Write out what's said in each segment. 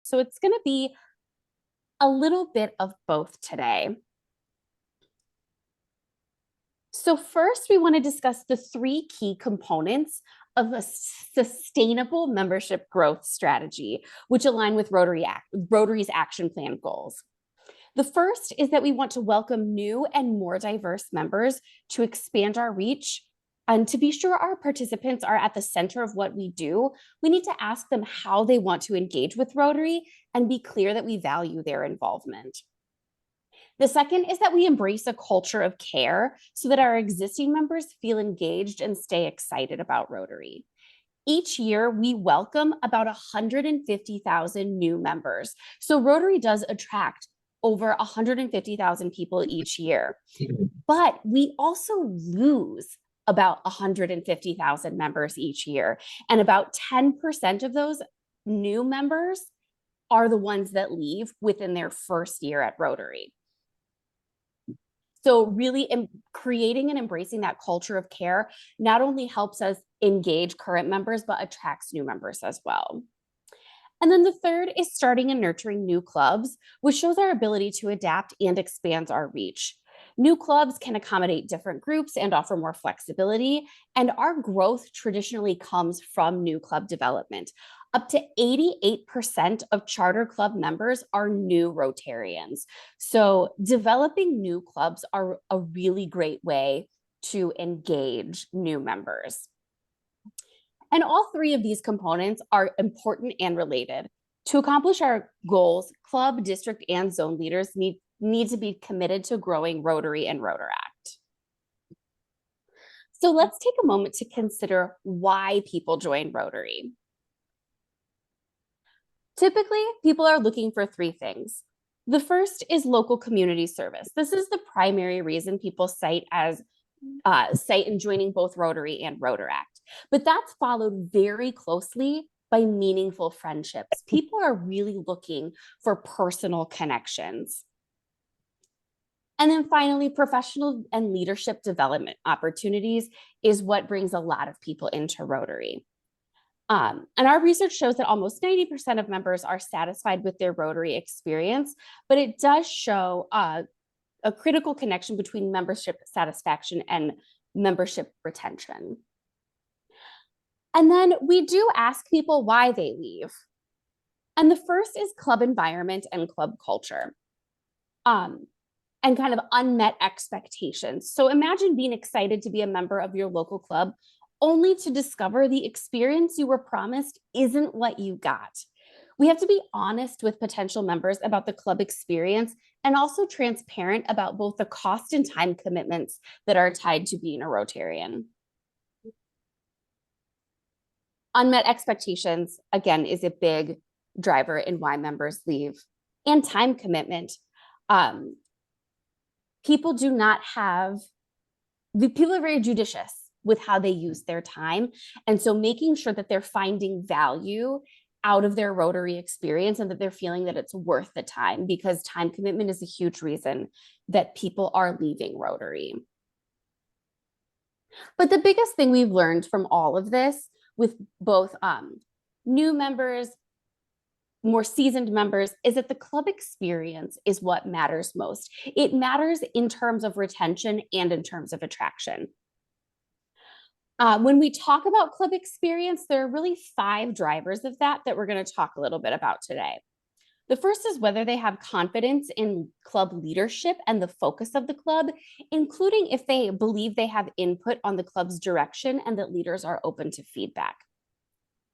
So it's going to be a little bit of both today. So first, we want to discuss the three key components of a sustainable membership growth strategy, which align with Rotary's action plan goals. The first is that we want to welcome new and more diverse members to expand our reach. And to be sure our participants are at the center of what we do, we need to ask them how they want to engage with Rotary and be clear that we value their involvement. The second is that we embrace a culture of care so that our existing members feel engaged and stay excited about Rotary. Each year, we welcome about 150,000 new members. So Rotary does attract over 150,000 people each year. But we also lose about 150,000 members each year. And about 10% of those new members are the ones that leave within their first year at Rotary. So really creating and embracing that culture of care not only helps us engage current members, but attracts new members as well. And then the third is starting and nurturing new clubs, which shows our ability to adapt and expands our reach. New clubs can accommodate different groups and offer more flexibility, and our growth traditionally comes from new club development. Up to 88% of charter club members are new Rotarians. So developing new clubs are a really great way to engage new members. And all three of these components are important and related. To accomplish our goals, club, district, and zone leaders need to be committed to growing Rotary and Rotaract. So let's take a moment to consider why people join Rotary. Typically, people are looking for three things. The first is local community service. This is the primary reason people cite in joining both Rotary and Rotaract. But that's followed very closely by meaningful friendships. People are really looking for personal connections. And then finally, professional and leadership development opportunities is what brings a lot of people into Rotary. And our research shows that almost 90% of members are satisfied with their Rotary experience, but it does show a critical connection between membership satisfaction and membership retention. And then we do ask people why they leave. And the first is club environment and club culture. And kind of unmet expectations. So imagine being excited to be a member of your local club only to discover the experience you were promised isn't what you got. We have to be honest with potential members about the club experience and also transparent about both the cost and time commitments that are tied to being a Rotarian. Unmet expectations, again, is a big driver in why members leave. And time commitment. People are very judicious with how they use their time. And so making sure that they're finding value out of their Rotary experience and that they're feeling that it's worth the time, because time commitment is a huge reason that people are leaving Rotary. But the biggest thing we've learned from all of this with both new members, more seasoned members, is that the club experience is what matters most. It matters in terms of retention and in terms of attraction. When we talk about club experience, there are really 5 drivers of that we're going to talk a little bit about today. The first is whether they have confidence in club leadership and the focus of the club, including if they believe they have input on the club's direction and that leaders are open to feedback.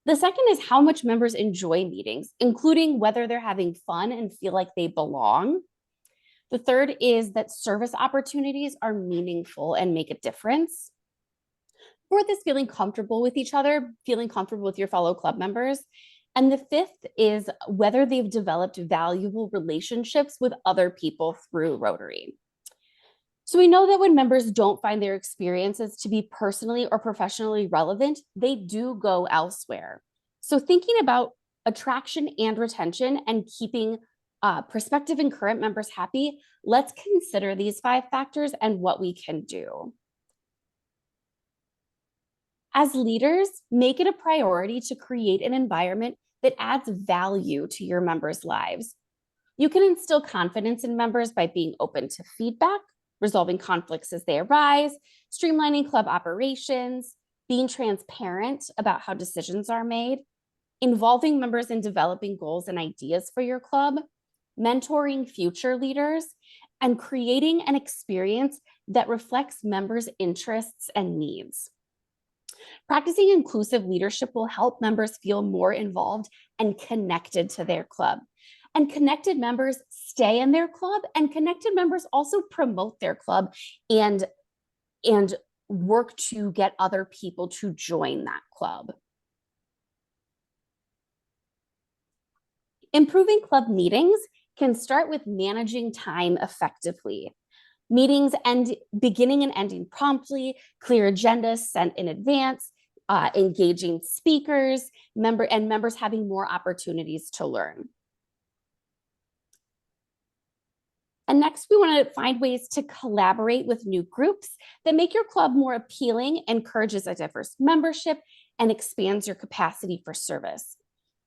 The second is how much members enjoy meetings, including whether they're having fun and feel like they belong. The third is that service opportunities are meaningful and make a difference. Fourth is feeling comfortable with each other, feeling comfortable with your fellow club members. And the fifth is whether they've developed valuable relationships with other people through Rotary. So we know that when members don't find their experiences to be personally or professionally relevant, they do go elsewhere. So thinking about attraction and retention and keeping prospective and current members happy, let's consider these 5 factors and what we can do. As leaders, make it a priority to create an environment that adds value to your members' lives. You can instill confidence in members by being open to feedback, resolving conflicts as they arise, streamlining club operations, being transparent about how decisions are made, involving members in developing goals and ideas for your club, mentoring future leaders, and creating an experience that reflects members' interests and needs. Practicing inclusive leadership will help members feel more involved and connected to their club. And connected members stay in their club, and connected members also promote their club and work to get other people to join that club. Improving club meetings can start with managing time effectively. Meetings beginning and ending promptly, clear agendas sent in advance, engaging speakers, members having more opportunities to learn. And next, we want to find ways to collaborate with new groups that make your club more appealing, encourages a diverse membership, and expands your capacity for service.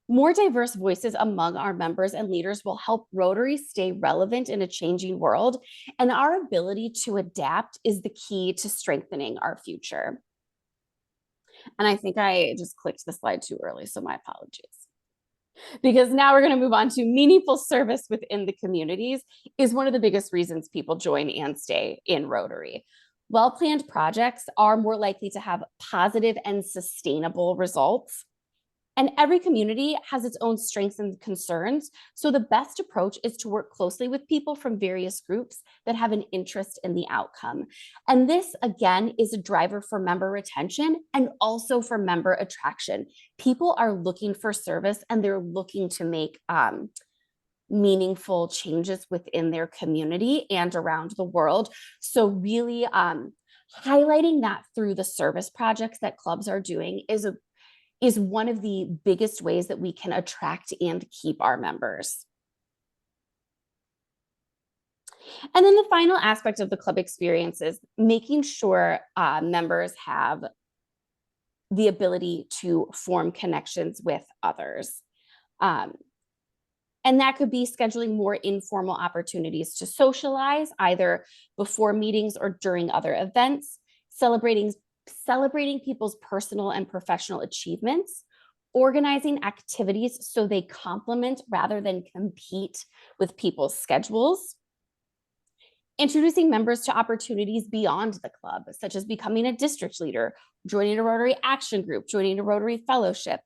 More diverse voices among our members and leaders will help Rotary stay relevant in a changing world, and our ability to adapt is the key to strengthening our future. And I think I just clicked the slide too early, so my apologies. Because now we're going to move on to meaningful service within the communities is one of the biggest reasons people join and stay in Rotary. Well-planned projects are more likely to have positive and sustainable results. And every community has its own strengths and concerns. So the best approach is to work closely with people from various groups that have an interest in the outcome. And this, again, is a driver for member retention and also for member attraction. People are looking for service and they're looking to make meaningful changes within their community and around the world. So really highlighting that through the service projects that clubs are doing is one of the biggest ways that we can attract and keep our members. And then the final aspect of the club experience is making sure members have the ability to form connections with others. And that could be scheduling more informal opportunities to socialize, either before meetings or during other events, celebrating people's personal and professional achievements, organizing activities so they complement rather than compete with people's schedules, introducing members to opportunities beyond the club, such as becoming a district leader, joining a Rotary action group, joining a Rotary fellowship,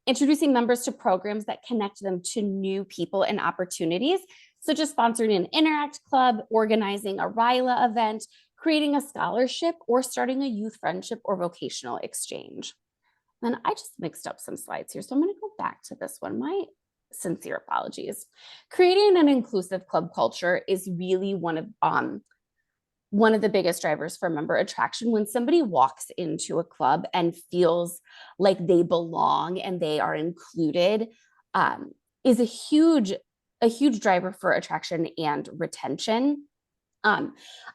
introducing members to programs that connect them to new people and opportunities, such as sponsoring an Interact Club, organizing a RILA event, creating a scholarship, or starting a youth friendship or vocational exchange. And I just mixed up some slides here, so I'm going to go back to this one. My sincere apologies. Creating an inclusive club culture is really one of the biggest drivers for member attraction. When somebody walks into a club and feels like they belong and they are included, is a huge driver for attraction and retention. I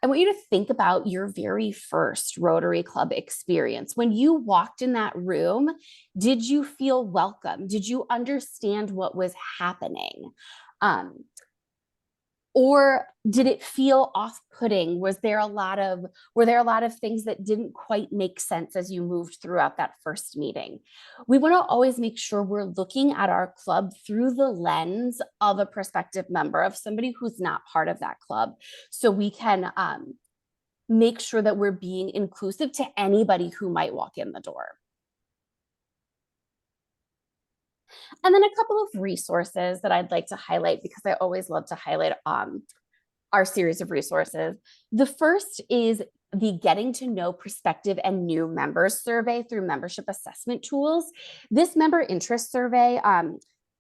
want you to think about your very first Rotary Club experience. When you walked in that room, did you feel welcome? Did you understand what was happening? Or did it feel off-putting? Were there a lot of things that didn't quite make sense as you moved throughout that first meeting? We want to always make sure we're looking at our club through the lens of a prospective member, of somebody who's not part of that club. So we can make sure that we're being inclusive to anybody who might walk in the door. And then a couple of resources that I'd like to highlight, because I always love to highlight our series of resources. The first is the Getting to Know Prospective and New Members survey through membership assessment tools. This member interest survey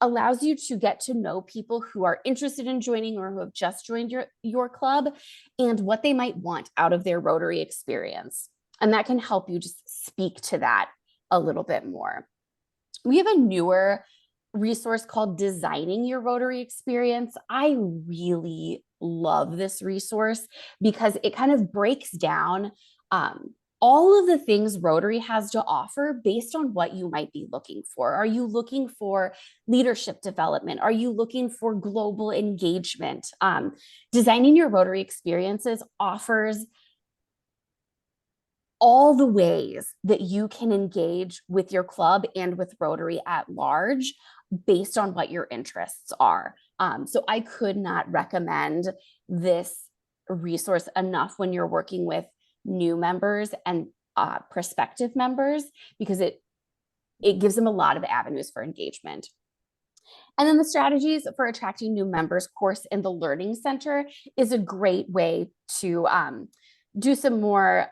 allows you to get to know people who are interested in joining or who have just joined your club and what they might want out of their Rotary experience. And that can help you just speak to that a little bit more. We have a newer resource called Designing Your Rotary Experience. I really love this resource because it kind of breaks down all of the things Rotary has to offer based on what you might be looking for. Are you looking for leadership development? Are you looking for global engagement? Designing your Rotary experiences offers all the ways that you can engage with your club and with Rotary at large based on what your interests are. So I could not recommend this resource enough when you're working with new members and prospective members, because it gives them a lot of avenues for engagement. And then the strategies for attracting new members course in the Learning Center is a great way to do some more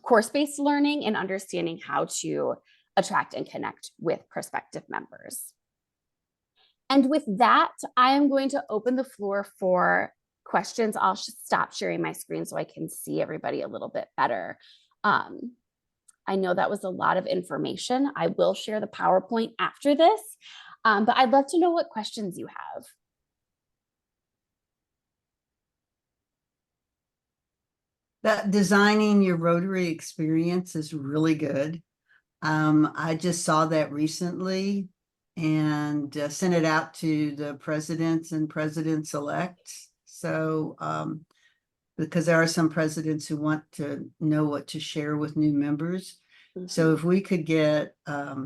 course-based learning and understanding how to attract and connect with prospective members. And with that, I am going to open the floor for questions. I'll stop sharing my screen so I can see everybody a little bit better. I know that was a lot of information. I will share the PowerPoint after this, but I'd love to know what questions you have. That designing your Rotary experience is really good. I just saw that recently and sent it out to the presidents and presidents-elects. So, because there are some presidents who want to know what to share with new members. Mm-hmm. So if we could get, a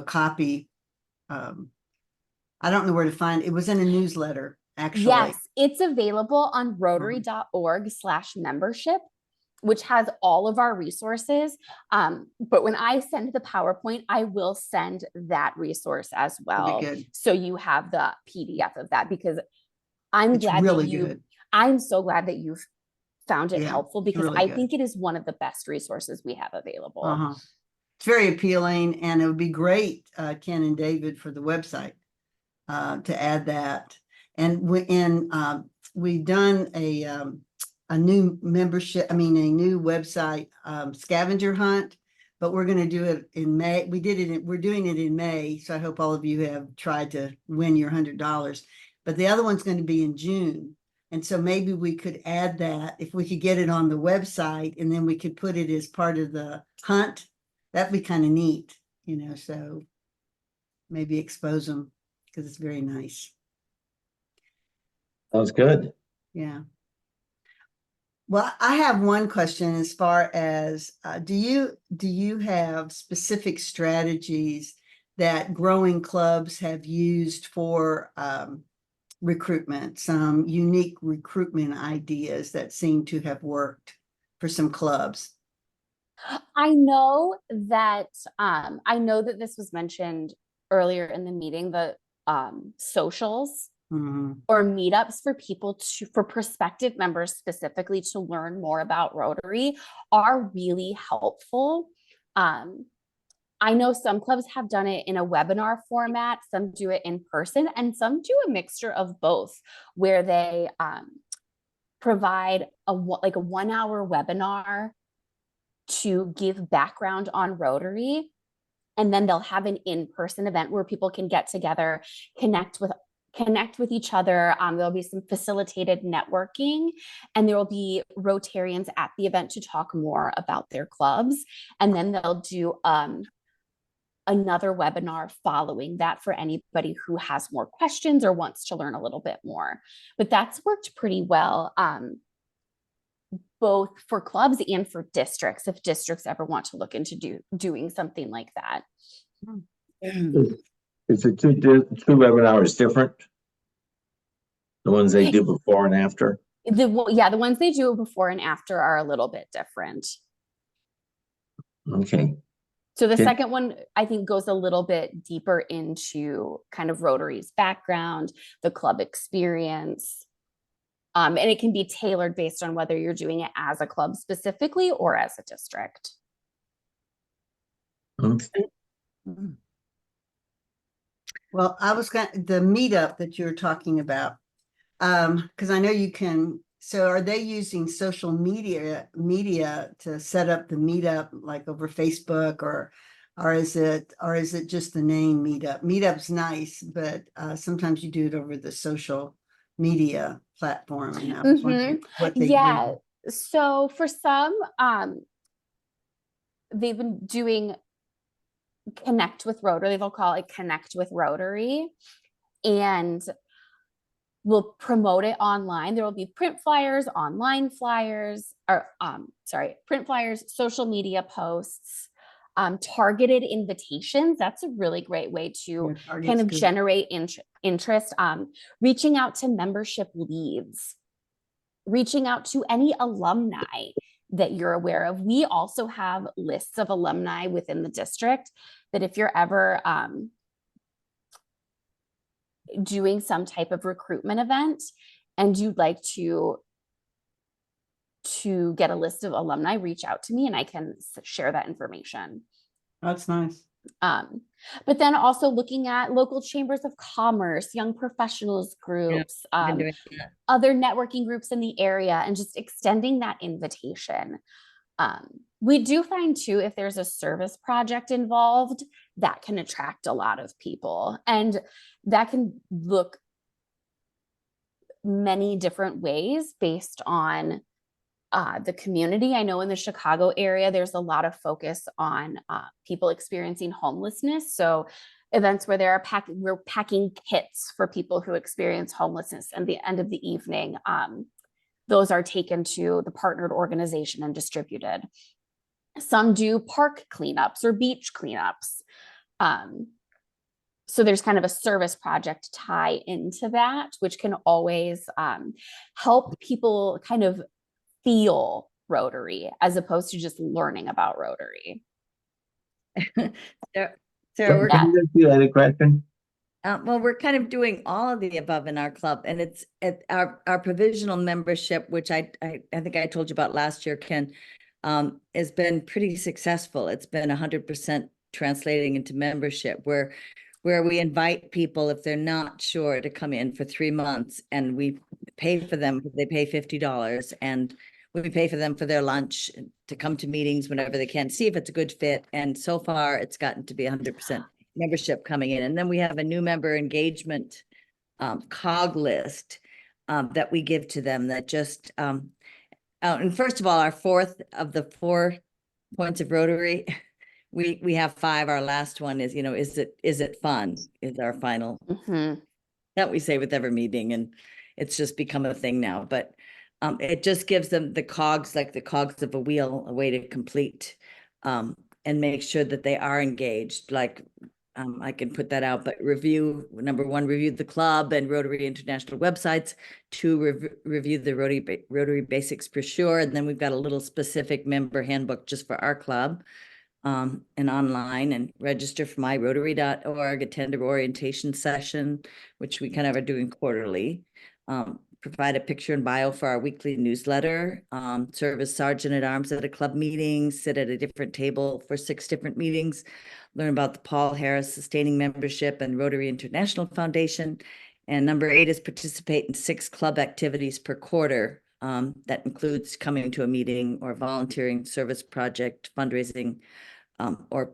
copy, I don't know where to find, it was in a newsletter. Actually. Yes, it's available on rotary.org/membership, which has all of our resources. But when I send the PowerPoint, I will send that resource as well. So you have the PDF of that, because I'm glad really that you, I'm so glad that you've found it helpful, because really I think it is one of the best resources we have available. It's very appealing, and it would be great, Ken and David, for the website to add that. And we've done a new membership, a new website scavenger hunt, but we're going to do it in May. We're doing it in May. So I hope all of you have tried to win your $100, but the other one's going to be in June. And so maybe we could add that, if we could get it on the website, and then we could put it as part of the hunt. That'd be kind of neat, so maybe expose them, because it's very nice. Sounds good. Yeah. Well, I have one question as far as, do you have specific strategies that growing clubs have used for recruitment, some unique recruitment ideas that seem to have worked for some clubs? I know that this was mentioned earlier in the meeting, the socials. Mm-hmm. Or meetups for people for prospective members specifically to learn more about Rotary are really helpful. I know some clubs have done it in a webinar format, some do it in person, and some do a mixture of both, where they provide a 1 hour webinar to give background on Rotary, and then they'll have an in-person event where people can get together, connect with each other. There'll be some facilitated networking, and there will be Rotarians at the event to talk more about their clubs. And then they'll do another webinar following that for anybody who has more questions or wants to learn a little bit more. But that's worked pretty well, both for clubs and for districts, if districts ever want to look into doing something like that. Is the two webinars different? The ones they do before and after? The ones they do before and after are a little bit different. Okay. So the second one, I think, goes a little bit deeper into kind of Rotary's background, the club experience. And it can be tailored based on whether you're doing it as a club specifically or as a district. Okay. Well, the meetup that you're talking about, because I know you can. So are they using social media to set up the meetup, like over Facebook, or is it just the name meetup? Meetup's nice, but sometimes you do it over the social media platform. And I was wondering what they do. So for some, they've been doing Connect with Rotary. They'll call it Connect with Rotary, and we'll promote it online. There will be print flyers, online flyers, or print flyers, social media posts, targeted invitations. That's a really great way to kind of generate interest. Reaching out to membership leads, reaching out to any alumni that you're aware of. We also have lists of alumni within the district that if you're ever doing some type of recruitment event and you'd like to get a list of alumni, reach out to me and I can share that information. That's nice. But then also looking at local chambers of commerce, young professionals groups, other networking groups in the area, and just extending that invitation. We do find too, if there's a service project involved, that can attract a lot of people, and that can look many different ways based on the community. I know in the Chicago area, there's a lot of focus on people experiencing homelessness. So events where we're packing kits for people who experience homelessness, and the end of the evening, those are taken to the partnered organization and distributed. Some do park cleanups or beach cleanups. So there's kind of a service project tie into that, which can always help people kind of feel Rotary as opposed to just learning about Rotary. Sarah, we're You had a question? well, we're kind of doing all of the above in our club, and it's at our provisional membership, which I think I told you about last year, Ken, has been pretty successful. It's been 100% translating into membership, where we invite people, if they're not sure, to come in for 3 months, and we pay for them. They pay $50, and we pay for them for their lunch to come to meetings whenever they can, see if it's a good fit. And so far, it's gotten to be 100% membership coming in. And then we have a new member engagement cog list that we give to them that just, and first of all, our fourth of the 4 points of Rotary, we have 5. Our last one is, is it fun? Is our final that we say with every meeting, and it's just become a thing now. But it just gives them the cogs, like the cogs of a wheel, a way to complete and make sure that they are engaged. Like I can put that out, but number 1, review the club and Rotary International websites. 2, review the Rotary Basics brochure. And then we've got a little specific member handbook just for our club. And online, and register for myrotary.org, attend an orientation session, which we kind of are doing quarterly. Provide a picture and bio for our weekly newsletter, serve as sergeant at arms at a club meeting, sit at a different table for 6 different meetings, learn about the Paul Harris Sustaining Membership and Rotary International Foundation. And number 8 is participate in 6 club activities per quarter. That includes coming to a meeting or volunteering, service project, fundraising, or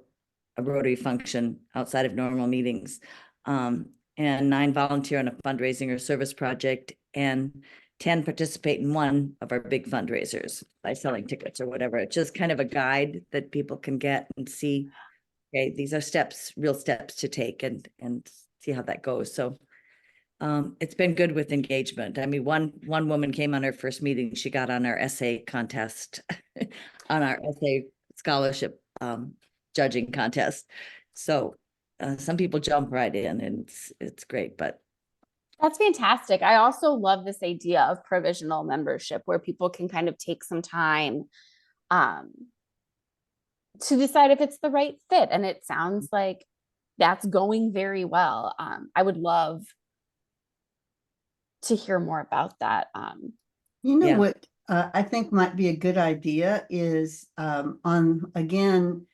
a Rotary function outside of normal meetings. And 9, volunteer on a fundraising or service project, and 10, participate in one of our big fundraisers by selling tickets or whatever. It's just kind of a guide that people can get and see, okay, these are real steps to take, and see how that goes. So it's been good with engagement. I mean, one woman came on her first meeting. She got on our essay contest, on our essay scholarship judging contest. So some people jump right in, and it's great. But that's fantastic. I also love this idea of provisional membership, where people can kind of take some time to decide if it's the right fit. And it sounds like that's going very well. I would love to hear more about that. What I think might be a good idea is on, again,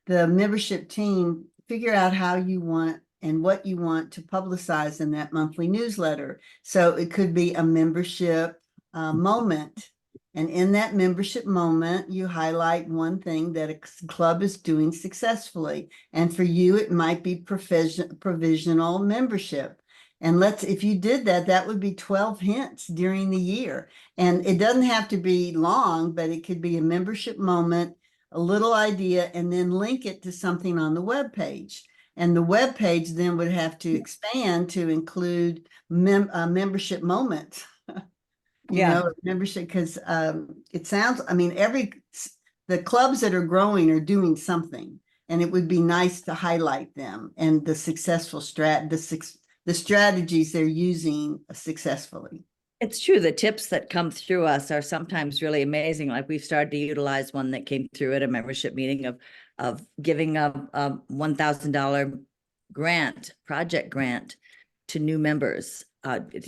the membership team, figure out how you want and what you want to publicize in that monthly newsletter. So it could be a membership moment. And in that membership moment, you highlight one thing that a club is doing successfully. And for you, it might be provisional membership. And if you did that, that would be 12 hints during the year. And it doesn't have to be long, but it could be a membership moment, a little idea, and then link it to something on the web page. And the web page then would have to expand to include membership moments. Membership, because it sounds, I mean, the clubs that are growing are doing something, and it would be nice to highlight them and the successful the strategies they're using successfully. It's true. The tips that come through us are sometimes really amazing. Like we've started to utilize one that came through at a membership meeting of giving a $1,000 project grant to new members,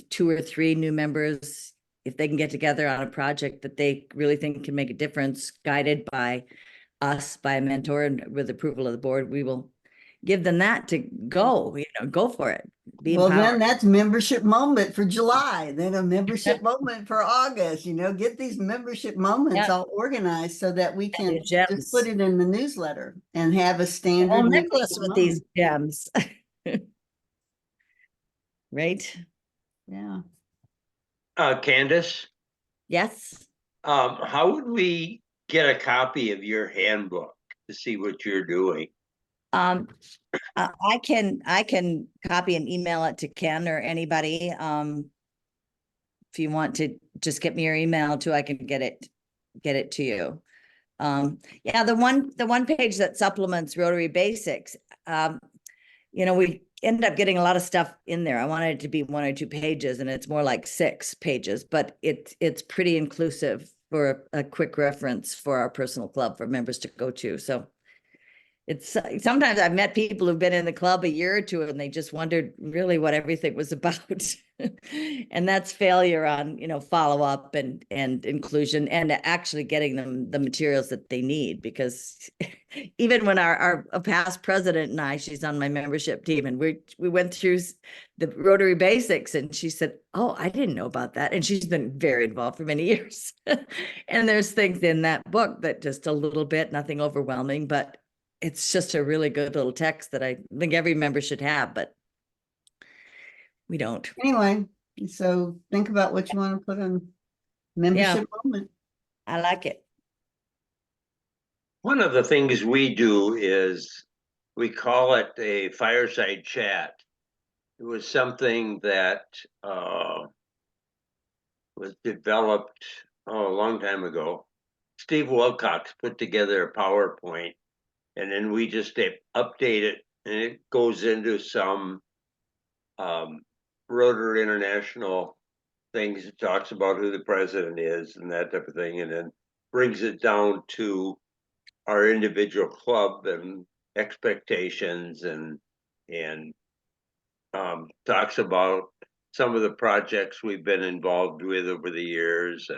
2 or 3 new members, if they can get together on a project that they really think can make a difference, guided by us, by a mentor, and with approval of the board, we will give them that to go, go for it. Well, then that's membership moment for July, then a membership moment for August, get these membership moments all organized so that we can just put it in the newsletter and have a standard necklace with these gems. Right? Yeah. Candace, Yes. how would we get a copy of your handbook to see what you're doing? I can copy and email it to Ken or anybody. If you want to just get me your email too, I can get it to you. Yeah, the one page that supplements Rotary Basics, we end up getting a lot of stuff in there. I wanted it to be 1 or 2 pages, and it's more like 6 pages, but it's pretty inclusive for a quick reference for our personal club for members to go to. So it's sometimes I've met people who've been in the club a year or 2 and they just wondered really what everything was about. And that's failure on, follow up and inclusion and actually getting them the materials that they need. Because even when our past president and I, she's on my membership team, and we went through the Rotary Basics, and she said, "Oh, I didn't know about that." And she's been very involved for many years. And there's things in that book that just a little bit, nothing overwhelming, but it's just a really good little text that I think every member should have, but we don't. Anyway, so think about what you want to put on membership moment. I like it. One of the things we do is we call it a fireside chat. It was something that was developed a long time ago. Steve Wilcox put together a PowerPoint, and then we just update it, and it goes into some Rotary International things. It talks about who the president is and that type of thing, and then brings it down to our individual club and expectations, and talks about some of the projects we've been involved with over the years.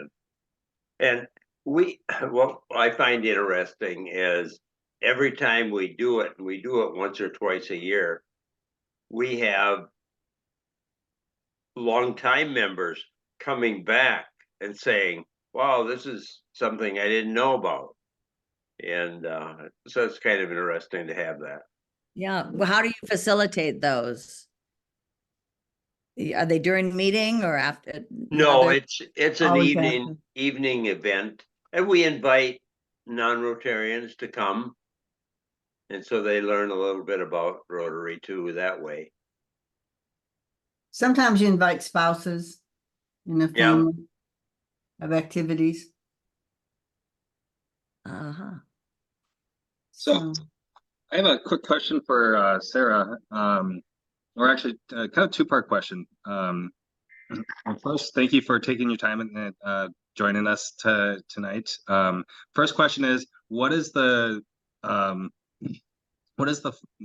And what I find interesting is every time we do it, and we do it once or twice a year, we have longtime members coming back and saying, "Wow, this is something I didn't know about." And so it's kind of interesting to have that. Yeah. Well, how do you facilitate those? Are they during meeting or after? No, it's an Always evening event, and we invite non-Rotarians to come, and so they learn a little bit about Rotary too that way. Sometimes you invite spouses in the family of activities. Uh-huh. So I have a quick question for Sarah, or actually kind of 2-part question. First, thank you for taking your time and joining us tonight. First question is, what is the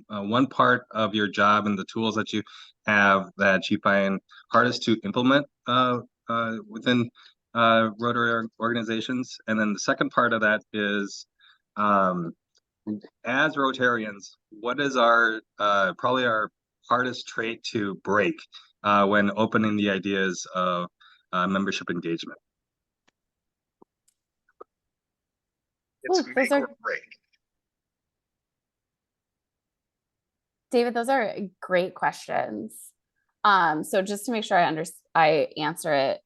one part of your job and the tools that you have that you find hardest to implement within Rotary organizations? And then the second part of that is, as Rotarians, what is our probably our hardest trait to break when opening the ideas of membership engagement? Ooh, those are David, those are great questions. So just to make sure I answer it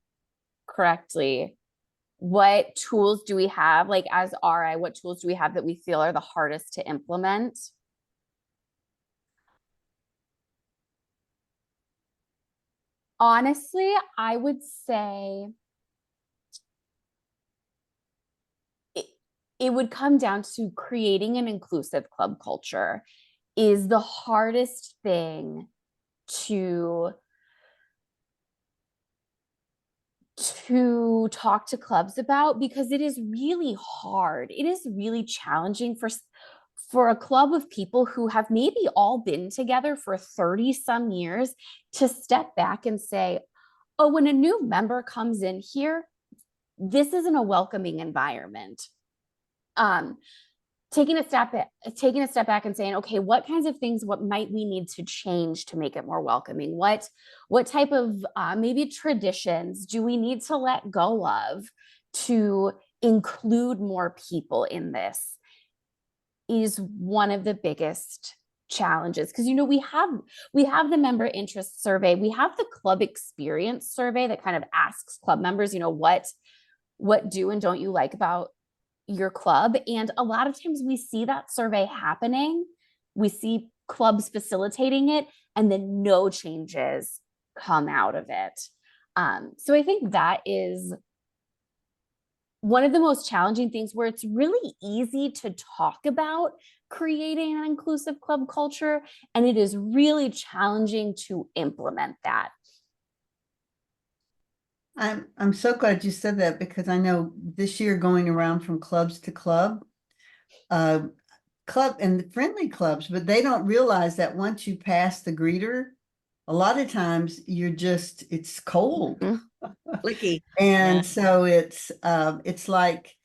correctly, what tools do we have, like as RI, what tools do we have that we feel are the hardest to implement? Honestly, I would say it would come down to creating an inclusive club culture is the hardest thing to talk to clubs about, because it is really hard. It is really challenging for a club of people who have maybe all been together for 30 some years to step back and say, oh, when a new member comes in here, this isn't a welcoming environment. Taking a step back and saying, okay, what kinds of things, what might we need to change to make it more welcoming? What type of maybe traditions do we need to let go of to include more people in this, is one of the biggest challenges. Because we have the member interest survey, we have the club experience survey that kind of asks club members, what do and don't you like about your club. And a lot of times we see that survey happening, we see clubs facilitating it, and then no changes come out of it. So I think that is one of the most challenging things, where it's really easy to talk about creating an inclusive club culture, and it is really challenging to implement that. I'm so glad you said that, because I know this year, going around from clubs to club and friendly clubs, but they don't realize that once you pass the greeter, a lot of times it's cold. Mhm. Clicky. And Yeah. so it's like,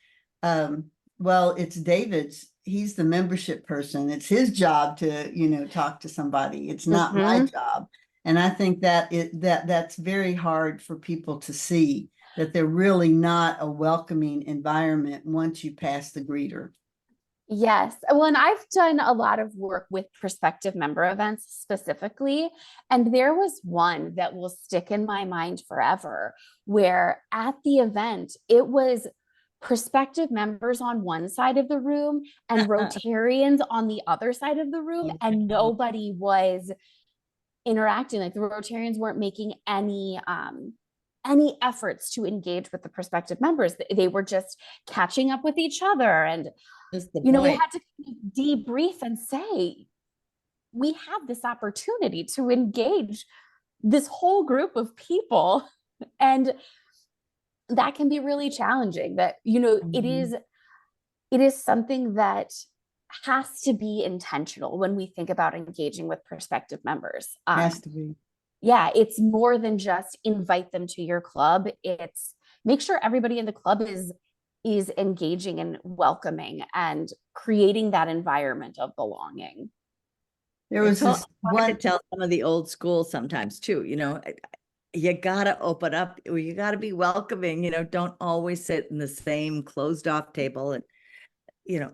well, it's David's, he's the membership person. It's his job to, talk to somebody. It's not my job. And I think that's very hard for people to see, that they're really not a welcoming environment once you pass the greeter. Yes. Well, and I've done a lot of work with prospective member events specifically. And there was one that will stick in my mind forever, where at the event, it was prospective members on one side of the room and Rotarians on the other side of the room, and nobody was interacting. Like the Rotarians weren't making any efforts to engage with the prospective members. They were just catching up with each other, and we had to debrief and say, we have this opportunity to engage this whole group of people, and that can be really challenging. That it is something that has to be intentional when we think about engaging with prospective members. Has to be. Yeah, it's more than just invite them to your club. It's make sure everybody in the club is engaging and welcoming and creating that environment of belonging. There was this one to tell some of the old school sometimes too, you gotta open up, or you gotta be welcoming, don't always sit in the same closed off table, and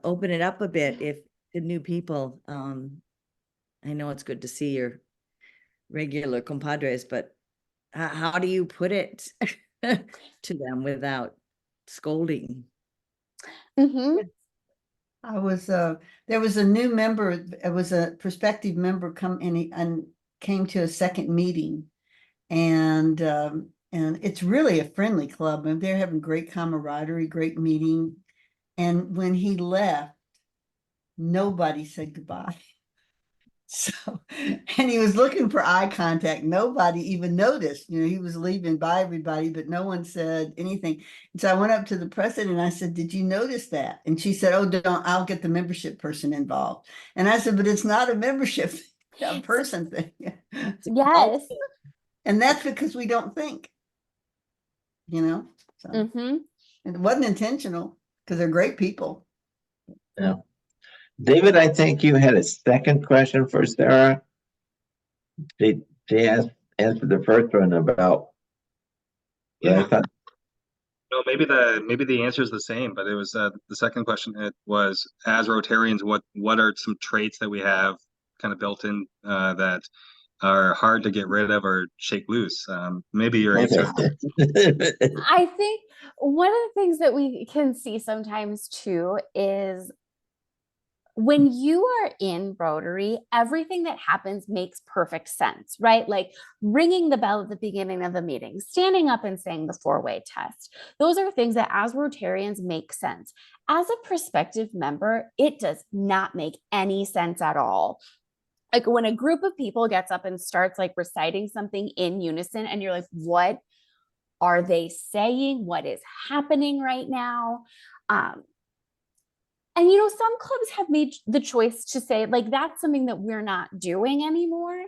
open it up a bit if the new people. I know it's good to see your regular compadres, but how do you put it to them without scolding? Mm-hmm. There was a new member, it was a prospective member come in and came to a second meeting, and it's really a friendly club, and they're having great camaraderie, great meeting. And when he left, nobody said goodbye. So, and he was looking for eye contact. Nobody even noticed, he was leaving by everybody, but no one said anything. And so I went up to the president and I said, did you notice that? And she said, oh, don't, I'll get the membership person involved. And I said, but it's not a membership a person thing. Yes. And that's because we don't think, so Mm-hmm. it wasn't intentional, because they're great people. Yeah. David, I think you had a second question for Sarah. She answered the first one about. Yeah. I thought, No, maybe the answer is the same, but it was the second question. It was, as Rotarians, what are some traits that we have kind of built in that are hard to get rid of or shake loose. Maybe your answer. I think one of the things that we can see sometimes too is when you are in Rotary, everything that happens makes perfect sense, right? Like ringing the bell at the beginning of the meeting, standing up and saying the four-way test. Those are things that as Rotarians make sense. As a prospective member, it does not make any sense at all. Like when a group of people gets up and starts like reciting something in unison and you're like, what are they saying? What is happening right now? And, you know, some clubs have made the choice to say, like, that's something that we're not doing anymore.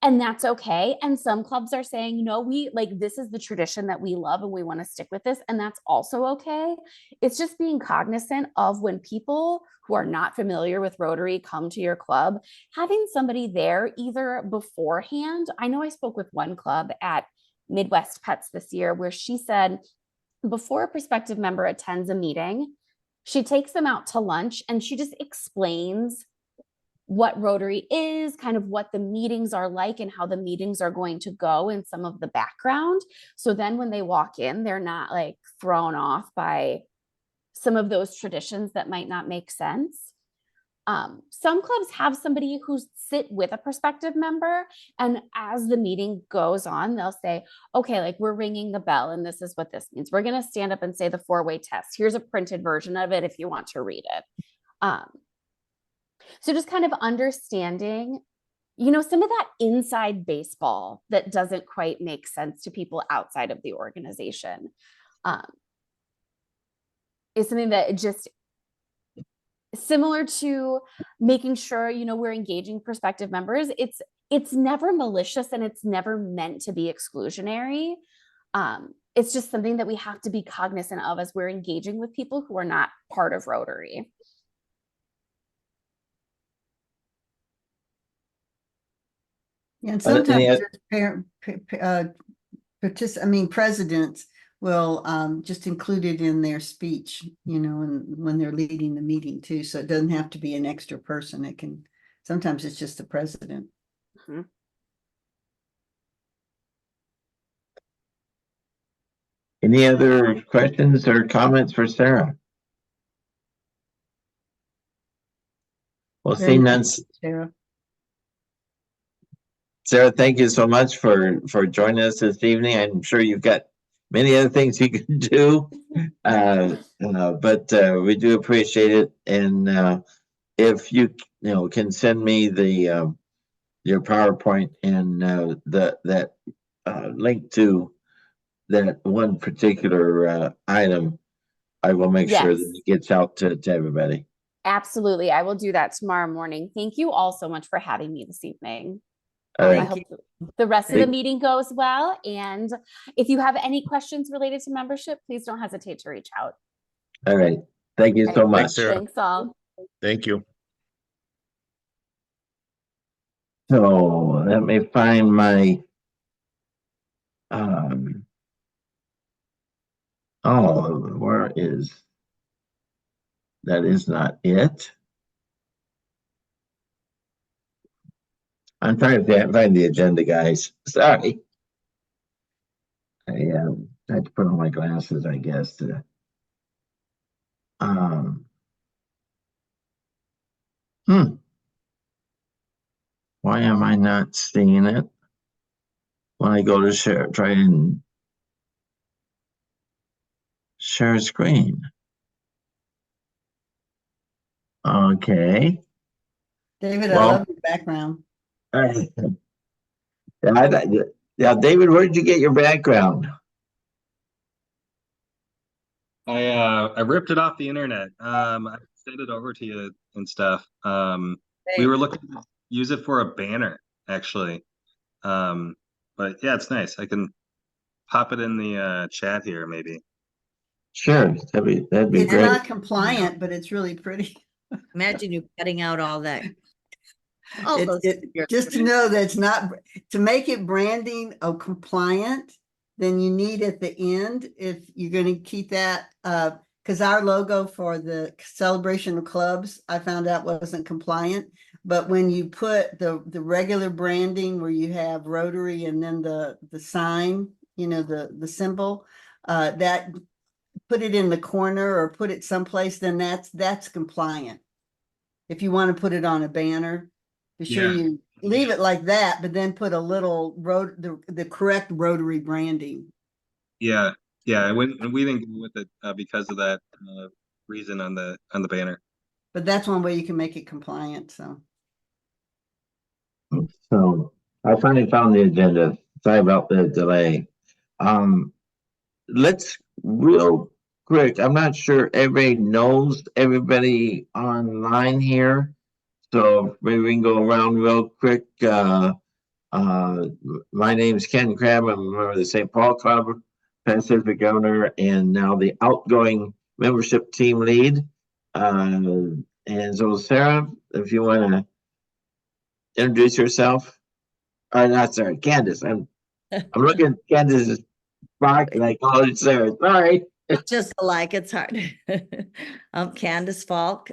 And that's okay. And some clubs are saying, no, we like, this is the tradition that we love and we want to stick with this. And that's also okay. It's just being cognizant of when people who are not familiar with Rotary come to your club, having somebody there either beforehand. I know I spoke with one club at Midwest Pets this year where she said, before a prospective member attends a meeting, she takes them out to lunch and she just explains what Rotary is, kind of what the meetings are like and how the meetings are going to go and some of the background. So then when they walk in, they're not like thrown off by some of those traditions that might not make sense. Some clubs have somebody who sit with a prospective member, and as the meeting goes on, they'll say, okay, like we're ringing the bell and this is what this means. We're going to stand up and say the four-way test. Here's a printed version of it if you want to read it. So just kind of understanding, you know, some of that inside baseball that doesn't quite make sense to people outside of the organization is something that just similar to making sure, you know, we're engaging prospective members. It's never malicious and it's never meant to be exclusionary. It's just something that we have to be cognizant of as we're engaging with people who are not part of Rotary. And sometimes presidents will just include it in their speech, you know, and when they're leading the meeting too. So it doesn't have to be an extra person. It can, sometimes it's just the president. Mm-hmm. Any other questions or comments for Sarah? Well, Very seeing nice, none. Sarah. Sarah, thank you so much for joining us this evening. I'm sure you've got many other things you can do, but we do appreciate it. And if you can send me the your PowerPoint and that link to that one particular item, I will make sure that it gets out to everybody. Absolutely. I will do that tomorrow morning. Thank you all so much for having me this evening. All right. I hope the rest of the meeting goes well. And if you have any questions related to membership, please don't hesitate to reach out. All right. Thank you so much. Thanks, Sarah. Thanks all. Thank you. So let me find my oh, where is that? Is not it. I'm trying to find the agenda, guys. Sorry. I had to put on my glasses, I guess. Why am I not seeing it when I go to share? Try and share screen. Okay. David, Well, I love your background. Yeah, David, where did you get your background? I ripped it off the internet. I sent it over to you and stuff. We were looking to use it for a banner, actually. But yeah, it's nice. I can pop it in the chat here, maybe. Sure, that'd be It's great. not compliant, but it's really pretty. Imagine you cutting out all that. All It- those it- just to know that it's not, to make it branding compliant, then you need at the end, if you're going to keep that, because our logo for the celebration of clubs, I found out wasn't compliant. But when you put the regular branding where you have Rotary and then the sign, you know, the symbol, that put it in the corner or put it someplace, then that's compliant. If you want to put it on a banner, be sure Yeah. you leave it like that, but then put a little the correct Rotary branding. Yeah, yeah, we didn't go with it because of that reason on the banner. But that's one way you can make it compliant, so. So I finally found the agenda. Sorry about the delay. Let's real quick. I'm not sure everybody knows everybody online here. So maybe we can go around real quick. My name's Ken Crabb. I'm a member of the St. Paul Club, Pacific owner, and now the outgoing membership team lead. And so Sarah, if you want to introduce yourself. Not Sarah, Candace. I'm looking at Candace's box and I call it Sarah. Sorry. Just like it's hard. Candace Falk,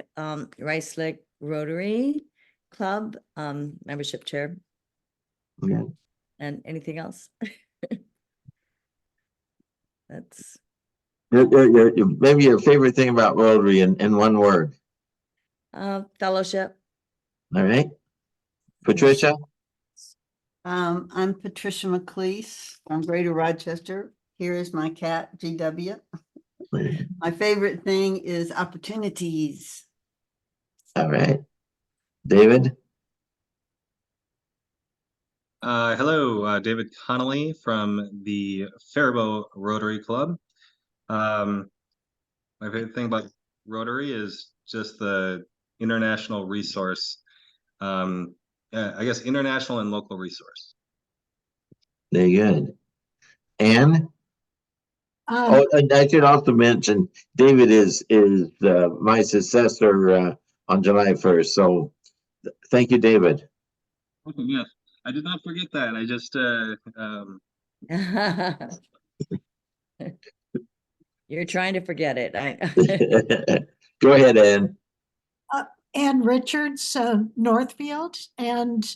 Rice Lake Rotary Club, membership chair. Yeah. And anything else? That's Maybe your favorite thing about Rotary in one word. fellowship. All right. Patricia? I'm Patricia McLeese from Greater Rochester. Here is my cat, GW. My favorite thing is opportunities. All right. David? Hello, David Connolly from the Faribault Rotary Club. My favorite thing about Rotary is just the international resource. I guess international and local resource. Very good. Anne? Um, Oh, and I should also mention David is my successor on July 1st. So thank you, David. Okay, yes, I did not forget that. I just You're trying to forget it. Go ahead, Anne. Ann Richards, Northfield, and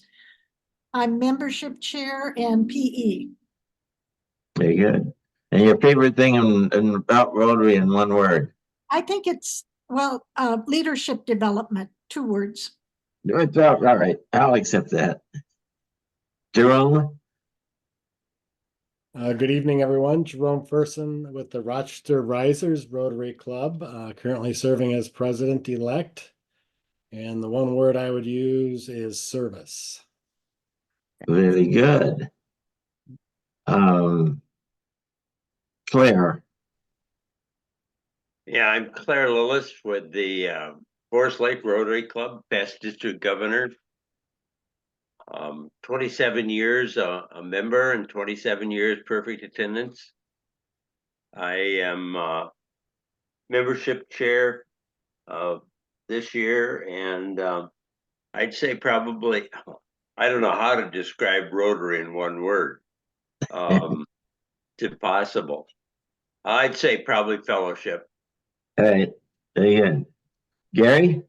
I'm membership chair and PE. Very good. And your favorite thing in about Rotary in one word? I think it's, well, leadership development, 2 words. It's all right. I'll accept that. Jerome? Good evening, everyone. Jerome Ferson with the Rochester Risers Rotary Club, currently serving as president-elect. And the one word I would use is service. Very good. Claire? Yeah, I'm Claire Lillis with the Forest Lake Rotary Club, past district governor. 27 years a member and 27 years perfect attendance. I am membership chair this year, and I'd say probably, I don't know how to describe Rotary in one word. It's impossible. I'd say probably fellowship. All right. Very good. Gary?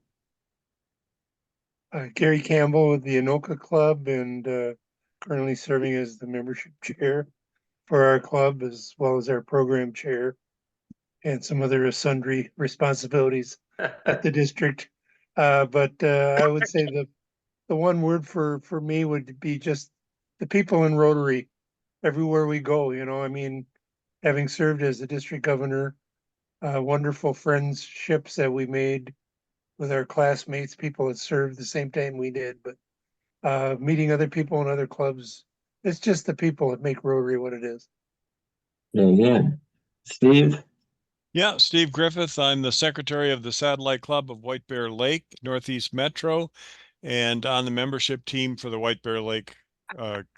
Gary Campbell with the Anoka Club and currently serving as the membership chair for our club, as well as our program chair and some other sundry responsibilities at the district. But I would say the one word for me would be just the people in Rotary everywhere we go. You know, I mean, having served as the district governor, wonderful friendships that we made with our classmates, people that served the same time we did, but meeting other people in other clubs, it's just the people that make Rotary what it is. Very good. Steve? Yeah, Steve Griffith. I'm the secretary of the Satellite Club of White Bear Lake, Northeast Metro, and on the membership team for the White Bear Lake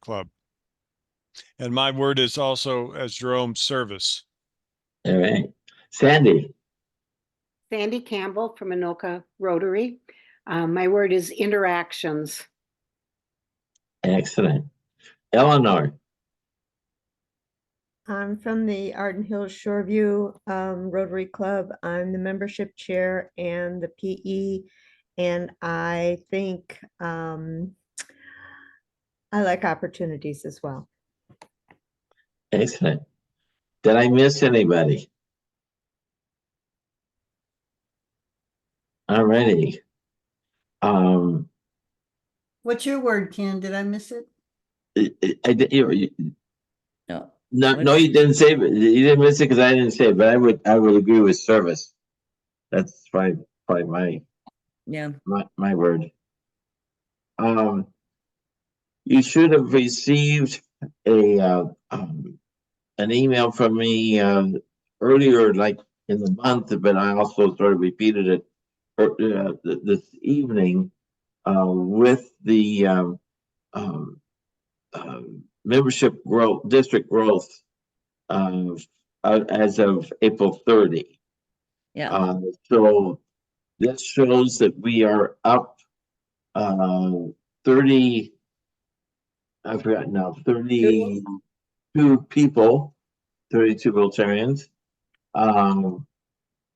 Club. And my word is also, as Jerome, service. All right. Sandy? Sandy Campbell from Anoka Rotary. My word is interactions. Excellent. Eleanor? I'm from the Arden Hills Shoreview Rotary Club. I'm the membership chair and the PE, And I think I like opportunities as well. Excellent. Did I miss anybody? Alrighty. What's your word, Ken? Did I miss it? No. No, you didn't say it. You didn't miss it because I didn't say it, but I would agree with service. That's probably Yeah. my word. You should have received an email from me earlier, like in the month, but I also sort of repeated it this evening with the membership growth, district growth as of April 30. Yeah. So this shows that we are up 30, I forgot now, 32 people, 32 Rotarians.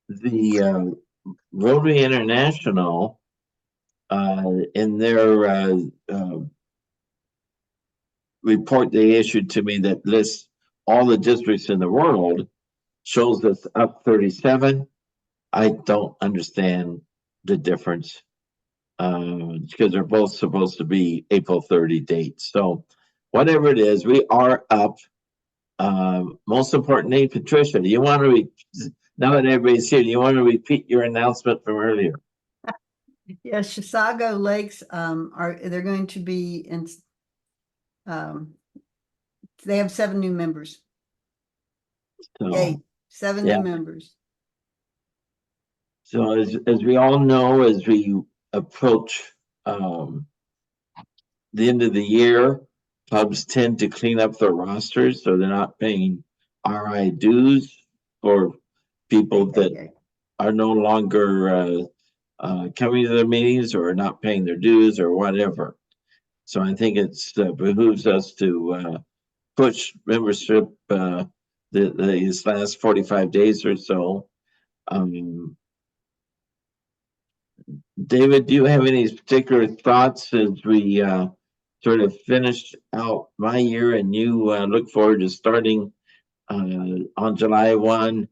The Rotary International, in their report they issued to me that lists all the districts in the world, shows us up 37. I don't understand the difference because they're both supposed to be April 30 dates. So whatever it is, we are up. Most importantly, Patricia, do you want to, now that everybody's here, do you want to repeat your announcement from earlier? Yes, Chisago Lakes they're going to be in they have 7 new members. So, Yay, 7 yeah. new members. So as we all know, as we approach the end of the year, clubs tend to clean up their rosters so they're not paying RI dues for people that are no longer coming to their meetings or not paying their dues or whatever. So I think it's behooves us to push membership these last 45 days or so. David, do you have any particular thoughts as we sort of finish out my year and you look forward to starting on July 1?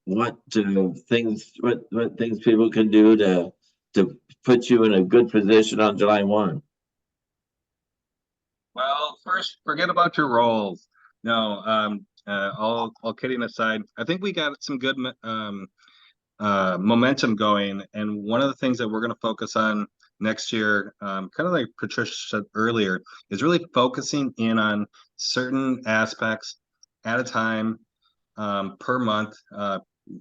What things people can do to put you in a good position on July 1? Well, first, forget about your roles. No, all kidding aside, I think we got some good momentum going. And one of the things that we're going to focus on next year, kind of like Patricia said earlier, is really focusing in on certain aspects at a time per month.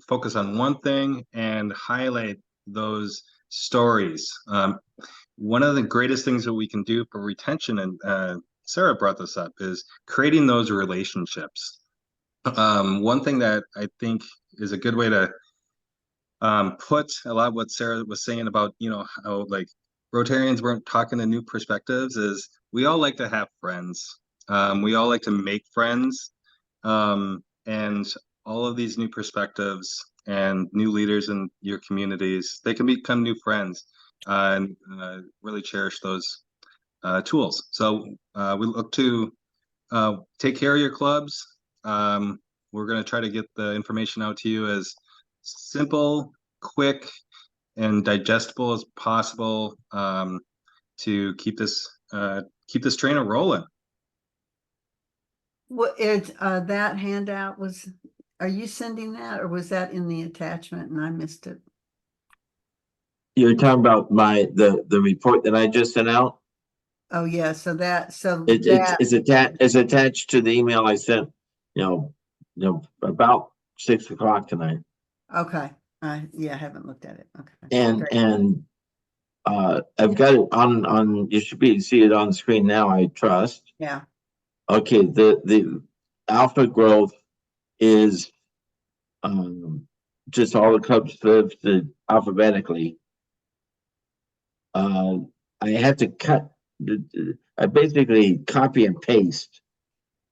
Focus on one thing and highlight those stories. One of the greatest things that we can do for retention, and Sarah brought this up, is creating those relationships. One thing that I think is a good way to put a lot of what Sarah was saying about, how like Rotarians weren't talking to new perspectives is we all like to have friends. We all like to make friends. And all of these new perspectives and new leaders in your communities, they can become new friends and really cherish those tools. So we look to take care of your clubs. We're going to try to get the information out to you as simple, quick, and digestible as possible to keep this train a rolling. What is that handout was? Are you sending that, or was that in the attachment and I missed it? You're talking about the report that I just sent out? Oh yeah, It's attached to the email I sent, about 6 o'clock tonight. Okay. Yeah, I haven't looked at it. Okay. And I've got it on you should see it on the screen now, I trust. Yeah. Okay, the alpha growth is just all the clubs listed alphabetically. I had to I basically copy and paste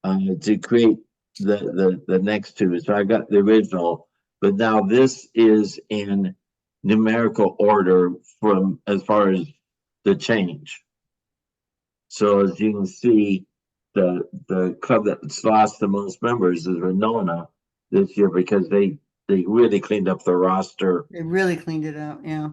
to create the next two. So I got the original, but now this is in numerical order from as far as the change. So as you can see, the club that's lost the most members is Renona this year because they really cleaned up the roster. They really cleaned it up, yeah.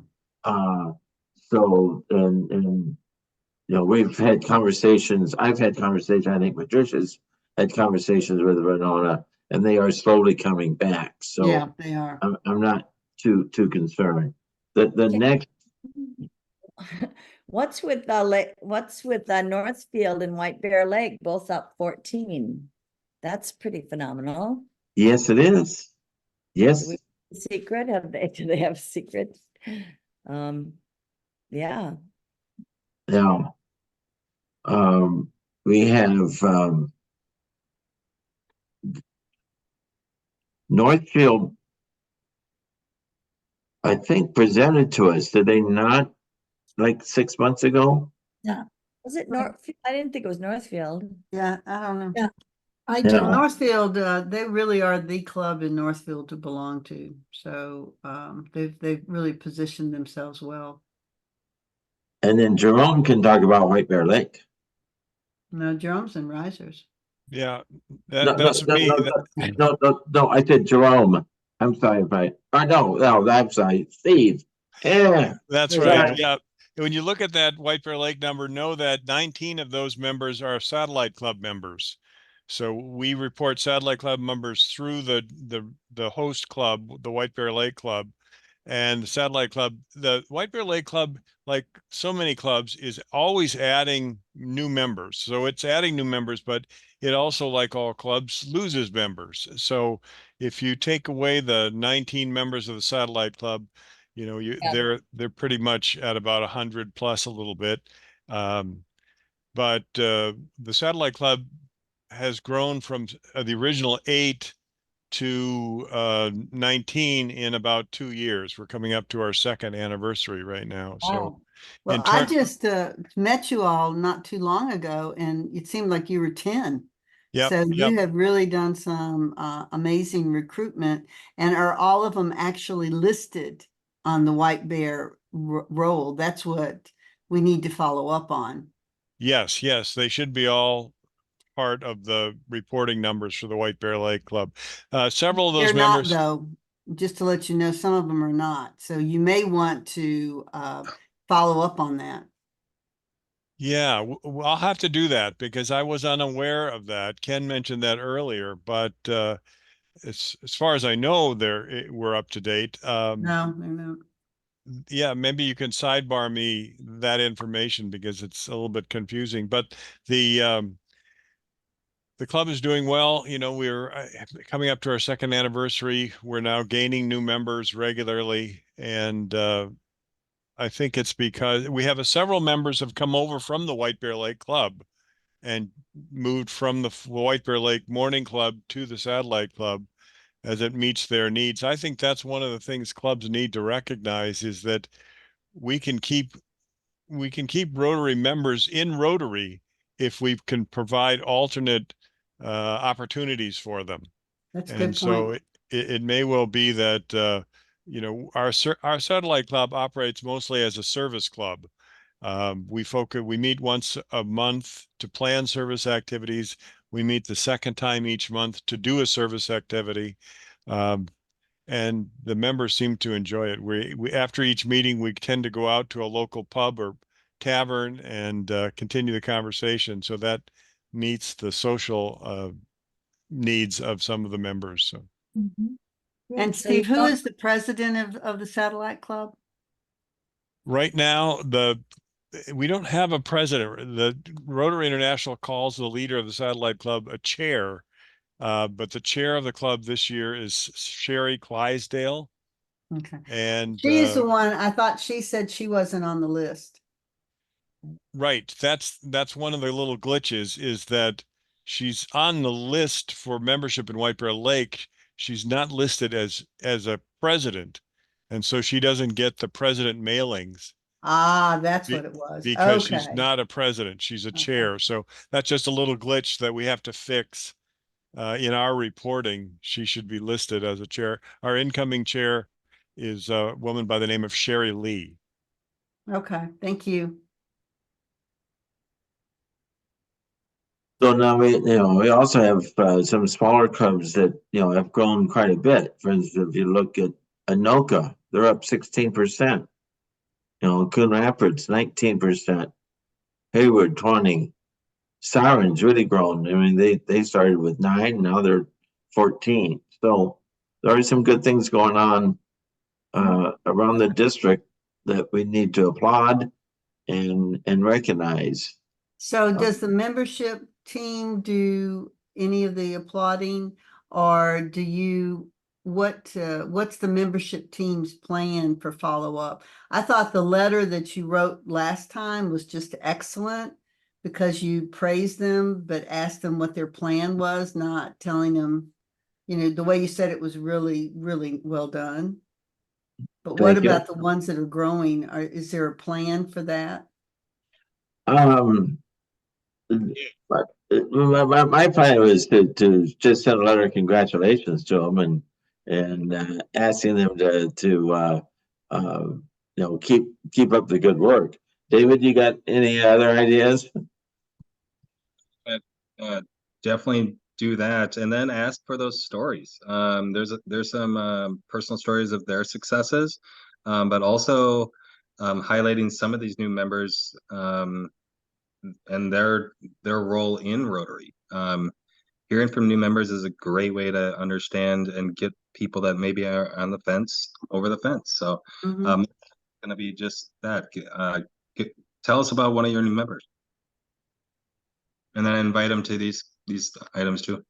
So and you know, we've had conversations. I've had conversations. I think Patricia's had conversations with Renona, and they are slowly coming back. So Yeah, they are. I'm not too concerned. The next. What's with Northfield and White Bear Lake, both up 14? That's pretty phenomenal. Yes, it is. Yes. Secret? Do they have secrets? Yeah. Now, we have Northfield, I think, presented to us. Did they not, like 6 months ago? Yeah. Was it Northfield? I didn't think it was Northfield. Yeah, I don't know. Yeah. I Yeah. do. Northfield, they really are the club in Northfield to belong to. So they've really positioned themselves well. And then Jerome can talk about White Bear Lake. No, Jerome's and Risers. Yeah, No, that's me. no, I said Jerome. I'm sorry if no, I'm sorry, Steve. Yeah. That's Sorry. right. Yeah. When you look at that White Bear Lake number, know that 19 of those members are satellite club members. So we report satellite club members through the host club, the White Bear Lake Club. And the satellite club, the White Bear Lake Club, like so many clubs, is always adding new members. So it's adding new members, but it also, like all clubs, loses members. So if you take away the 19 members of the satellite club, you know, they're pretty much at about 100 plus a little bit. But the satellite club has grown from the original 8 to 19 in about 2 years. We're coming up to our second anniversary right now. So Well, I just met you all not too long ago, and it seemed like you were 10. Yep, So yep. you have really done some amazing recruitment. And are all of them actually listed on the White Bear roll? That's what we need to follow up on. Yes, they should be all part of the reporting numbers for the White Bear Lake Club. Several of those They're members. not, though, just to let you know, some of them are not. So you may want to follow up on that. Yeah, I'll have to do that because I was unaware of that. Ken mentioned that earlier, but as far as I know, we're up to date. No, they're not. Yeah, maybe you can sidebar me that information because it's a little bit confusing. But the club is doing well. You know, we're coming up to our second anniversary. We're now gaining new members regularly, and I think it's because we have several members have come over from the White Bear Lake Club and moved from the White Bear Lake Morning Club to the Satellite Club as it meets their needs. I think that's one of the things clubs need to recognize is that we can keep Rotary members in Rotary if we can provide alternate opportunities for them. That's a And good so point. it may well be that you know, our satellite club operates mostly as a service club. We meet once a month to plan service activities. We meet the second time each month to do a service activity. And the members seem to enjoy it. We after each meeting, we tend to go out to a local pub or tavern and continue the conversation. So that meets the social needs of some of the members. So. And Steve, who is the president of the Satellite Club? Right now, we don't have a president. The Rotary International calls the leader of the Satellite Club a chair. But the chair of the club this year is Sherry Clydesdale. Okay. And she's the one, I thought she said she wasn't on the list. Right. That's one of the little glitches is that she's on the list for membership in White Bear Lake. She's not listed as a president. And so she doesn't get the president mailings. Ah, that's what it was. Because Okay. she's not a president. She's a chair. So that's just a little glitch that we have to fix. In our reporting, she should be listed as a chair. Our incoming chair is a woman by the name of Sherry Lee. Okay, thank you. So now we also have some smaller clubs that, have grown quite a bit. For instance, if you look at Anoka, they're up 16%. Coon Rapids, 19%. Hayward, 20. Siren's really grown. I mean, they started with 9, now they're 14. So there are some good things going on around the district that we need to applaud and recognize. So does the membership team do any of the applauding, or do you, what's the membership team's plan for follow-up? I thought the letter that you wrote last time was just excellent because you praised them, but asked them what their plan was, not telling them, the way you said it was really, really well done. But what Thank you. about the ones that are growing? Is there a plan for that? But my plan was to just send a letter of congratulations to them and asking them to keep up the good work. David, you got any other ideas? Definitely do that, and then ask for those stories. There's some personal stories of their successes, but also highlighting some of these new members and their role in Rotary. Hearing from new members is a great way to understand and get people that maybe are on the fence over the fence. So, Mhm. going to be just that. Tell us about one of your new members, and then invite them to these items too.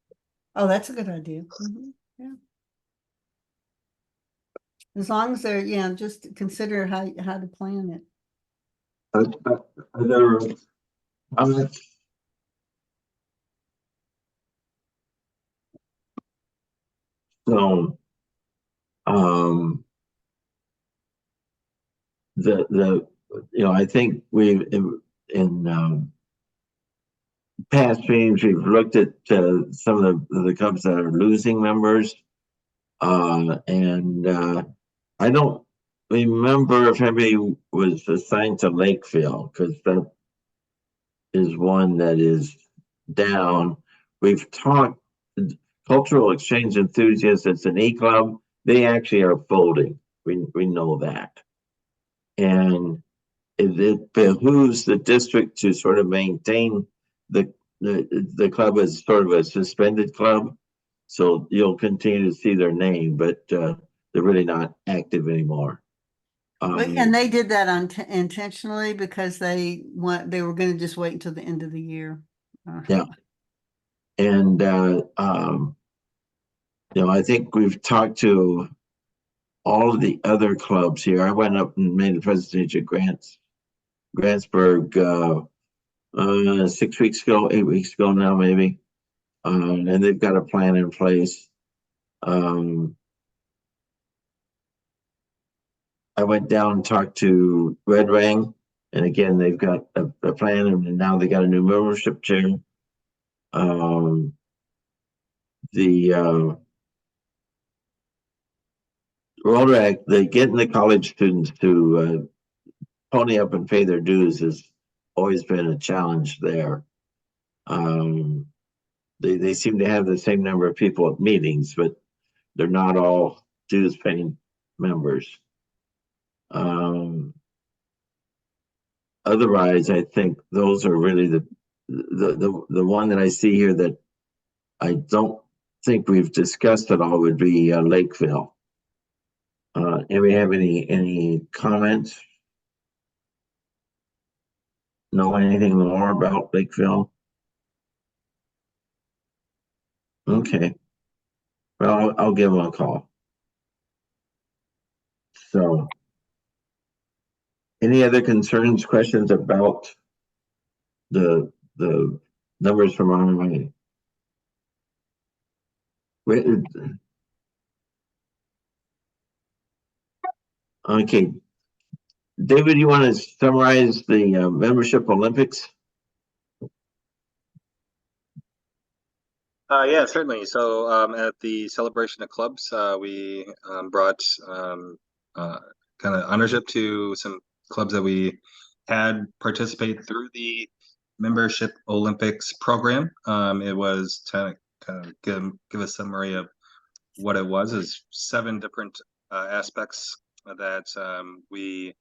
Oh, that's a good idea. Mhm, yeah. As long as they're, just consider how to plan it. Other comments? So, I think we've in past meetings we've looked at some of the clubs that are losing members, and I don't remember if anybody was assigned to Lakeville, because that is one that is down. We've talked cultural exchange enthusiasts. It's an e-club. They actually are folding. We know that, and it behooves the district to sort of maintain the club as sort of a suspended club. So you'll continue to see their name, but they're really not active anymore. And they did that intentionally because they were going to just wait until the end of the year. Yeah. And I think we've talked to all of the other clubs here. I went up and made a presentation at Grantsburg 6 weeks ago, 8 weeks ago now, maybe. And they've got a plan in place. I went down and talked to Red Wing, and again, they've got a plan, and now they got a new membership chair. The Rotary, they getting the college students to pony up and pay their dues has always been a challenge there. They seem to have the same number of people at meetings, but they're not all dues paying members. Otherwise, I think those are really the one that I see here that I don't think we've discussed at all would be Lakeville. And we have any comments? Know anything more about Lakeville? Okay. Well, I'll give them a call. So, any other concerns, questions about the numbers from online? Okay. David, you want to summarize the membership Olympics? Yeah, certainly. So at the celebration of clubs, we brought kind of ownership to some clubs that we had participate through the Membership Olympics program. It was to kind of give a summary of what it was. Is 7 different aspects that we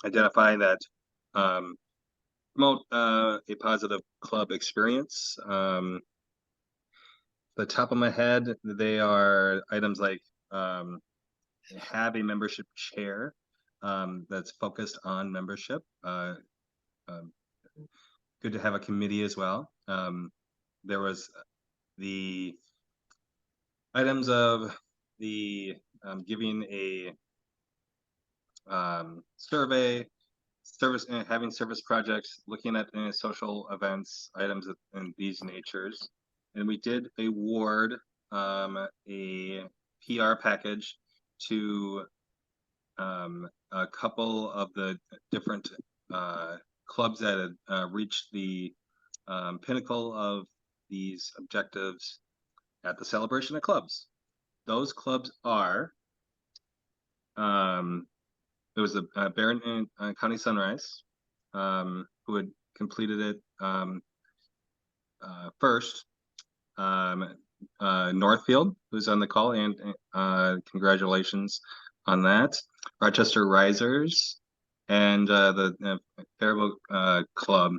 identify that promote a positive club experience. The top of my head, they are items like have a membership chair that's focused on membership. Good to have a committee as well. There was the items of the giving a survey, service, having service projects, looking at social events, items in these natures. And we did award a PR package to a couple of the different clubs that had reached the pinnacle of these objectives at the celebration of clubs. Those clubs are it was the Barron County Sunrise who had completed it first. Northfield, who's on the call, and congratulations on that. Rochester Risers and the Faribault Club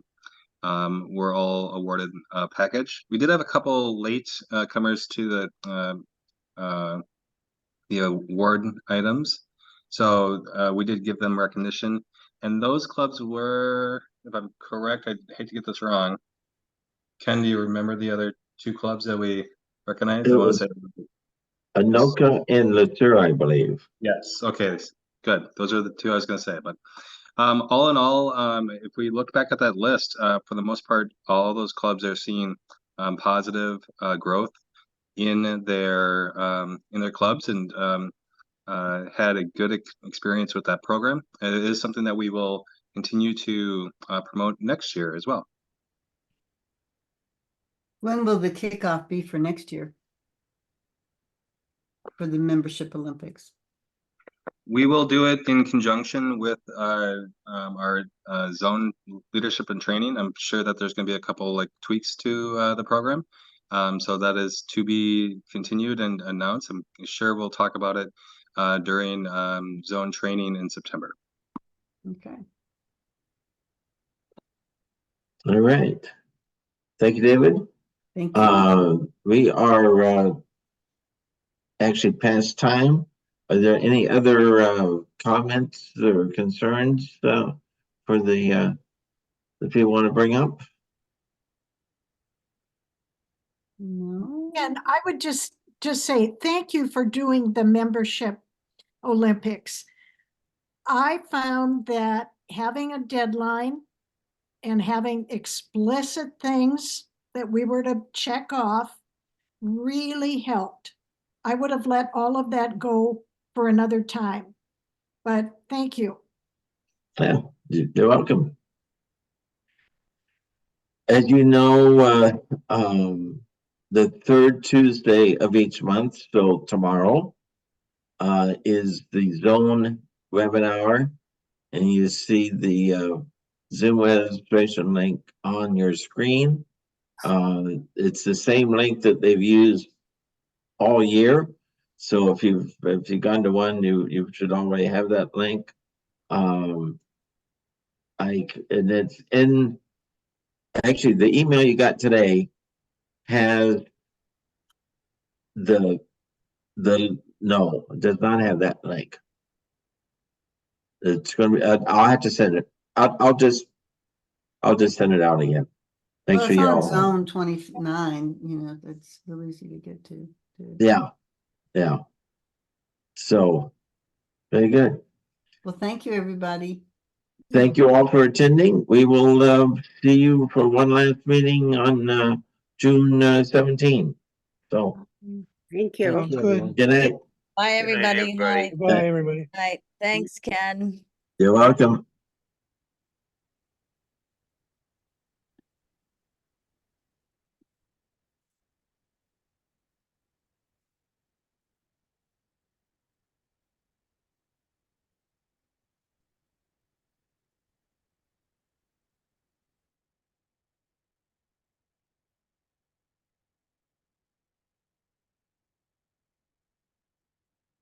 were all awarded a package. We did have a couple late comers to the award items, so we did give them recognition. And those clubs were, if I'm correct, I hate to get this wrong. Ken, do you remember the other 2 clubs that we recognized? It was Anoka and Latour, I believe. Yes. Okay. Good. Those are the 2 I was going to say. But all in all, if we look back at that list, for the most part, all those clubs are seeing positive growth in their clubs and had a good experience with that program. It is something that we will continue to promote next year as well. When will the kickoff be for next year? For the Membership Olympics? We will do it in conjunction with our zone leadership and training. I'm sure that there's going to be a couple like tweaks to the program. So that is to be continued and announced. I'm sure we'll talk about it during zone training in September. Okay. All right. Thank you, David. Thank you. We are actually past time. Are there any other comments or concerns for the people want to bring up? No. And I would just say thank you for doing the Membership Olympics. I found that having a deadline and having explicit things that we were to check off really helped. I would have let all of that go for another time, but thank you. Yeah, you're welcome. As you know, the 3rd Tuesday of each month, so tomorrow, is the zone webinar, and you see the Zoom registration link on your screen. It's the same link that they've used all year. So if you've gone to one, you should already have that link. And it's in, actually the email you got today has no, it does not have that link. It's gonna be, I'll have to send it. I'll just send it out again. Make Well, sure it's you on all. zone 29, that's real easy to get to. Yeah. So, very good. Well, thank you, everybody. Thank you all for attending. We will see you for one last meeting on June 17th. So, Thank you. Sounds good. good night. Bye, everybody. everybody. Night. Bye, everybody. Night. Thanks, Ken. You're welcome.